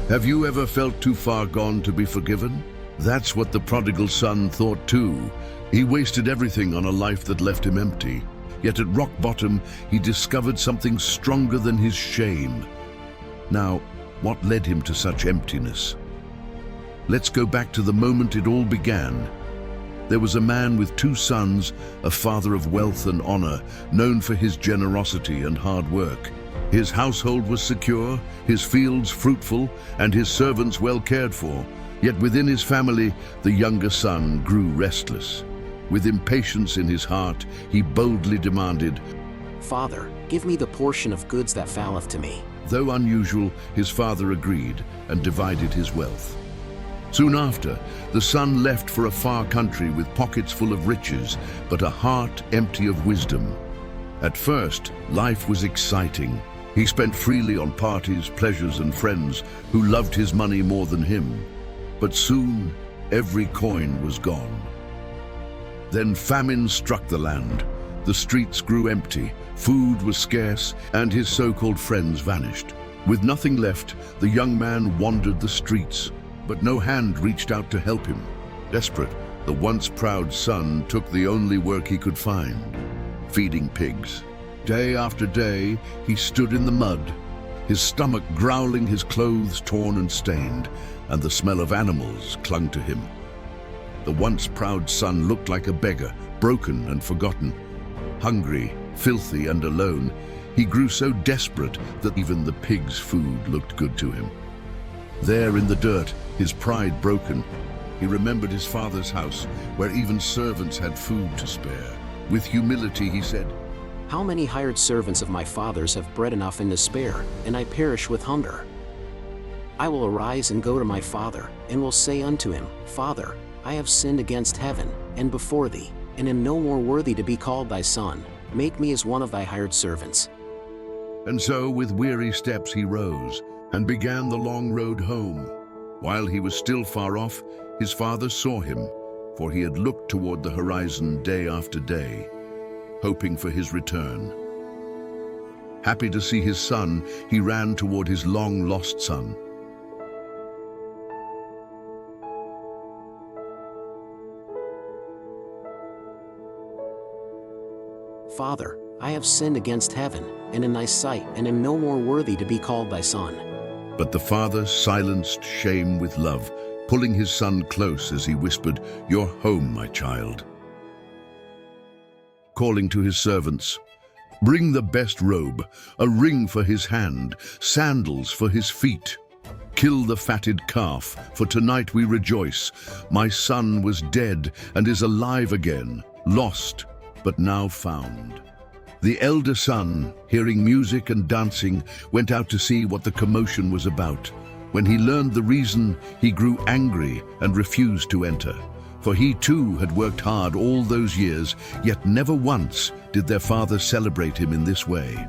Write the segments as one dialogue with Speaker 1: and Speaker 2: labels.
Speaker 1: Have you ever felt too far gone to be forgiven? That's what the prodigal son thought too. He wasted everything on a life that left him empty. Yet at rock bottom, he discovered something stronger than his shame. Now, what led him to such emptiness? Let's go back to the moment it all began. There was a man with 2 sons, a father of wealth and honor, known for his generosity and hard work. His household was secure, his fields fruitful, and his servants well cared for. Yet within his family, the younger son grew restless. With impatience in his heart, he boldly demanded,
Speaker 2: "Father, give me the portion of goods that falleth to me."
Speaker 1: Though unusual, his father agreed and divided his wealth. Soon after, the son left for a far country with pockets full of riches, but a heart empty of wisdom. At first, life was exciting. He spent freely on parties, pleasures, and friends who loved his money more than him. But soon, every coin was gone. Then famine struck the land. The streets grew empty, food was scarce, and his so-called friends vanished. With nothing left, the young man wandered the streets, but no hand reached out to help him. Desperate, the once proud son took the only work he could find, feeding pigs. Day after day, he stood in the mud, his stomach growling, his clothes torn and stained, and the smell of animals clung to him. The once proud son looked like a beggar, broken and forgotten. Hungry, filthy, and alone, he grew so desperate that even the pigs' food looked good to him. There in the dirt, his pride broken, he remembered his father's house, where even servants had food to spare. With humility he said,
Speaker 2: "How many hired servants of my father's have bread enough and to spare, and I perish with hunger? I will arise and go to my father, and will say unto him, Father, I have sinned against heaven, and before thee, and am no more worthy to be called thy son. Make me as one of thy hired servants."
Speaker 1: And so with weary steps he rose, and began the long road home. While he was still far off, his father saw him, for he had looked toward the horizon day after day, hoping for his return. Happy to see his son, he ran toward his long-lost son.
Speaker 2: "Father, I have sinned against heaven, and in thy sight, and am no more worthy to be called thy son."
Speaker 1: But the father silenced shame with love, pulling his son close as he whispered, "You're home, my child." Calling to his servants, "Bring the best robe, a ring for his hand, sandals for his feet. Kill the fatted calf, for tonight we rejoice. My son was dead and is alive again, lost, but now found." The elder son, hearing music and dancing, went out to see what the commotion was about. When he learned the reason, he grew angry and refused to enter. For he too had worked hard all those years, yet never once did their father celebrate him in this way.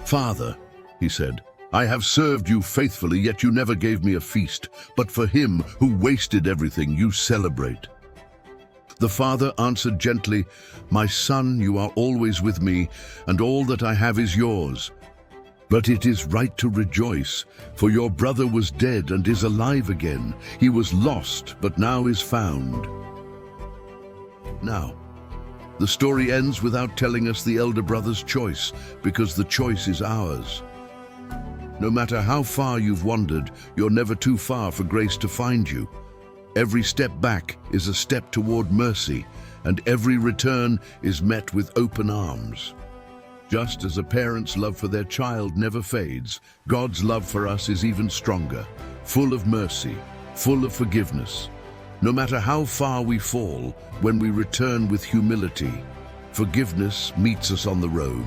Speaker 1: "Father," he said, "I have served you faithfully, yet you never gave me a feast. But for him who wasted everything, you celebrate." The father answered gently, "My son, you are always with me, and all that I have is yours. But it is right to rejoice, for your brother was dead and is alive again. He was lost, but now is found." Now, the story ends without telling us the elder brother's choice, because the choice is ours. No matter how far you've wandered, you're never too far for grace to find you. Every step back is a step toward mercy, and every return is met with open arms. Just as a parent's love for their child never fades, God's love for us is even stronger, full of mercy, full of forgiveness. No matter how far we fall, when we return with humility, forgiveness meets us on the road.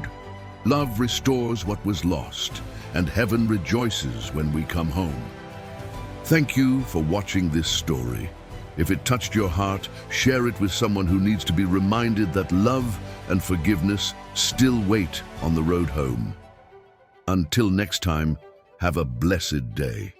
Speaker 1: Love restores what was lost, and heaven rejoices when we come home. Thank you for watching this story. If it touched your heart, share it with someone who needs to be reminded that love and forgiveness still wait on the road home. Until next time, have a blessed day.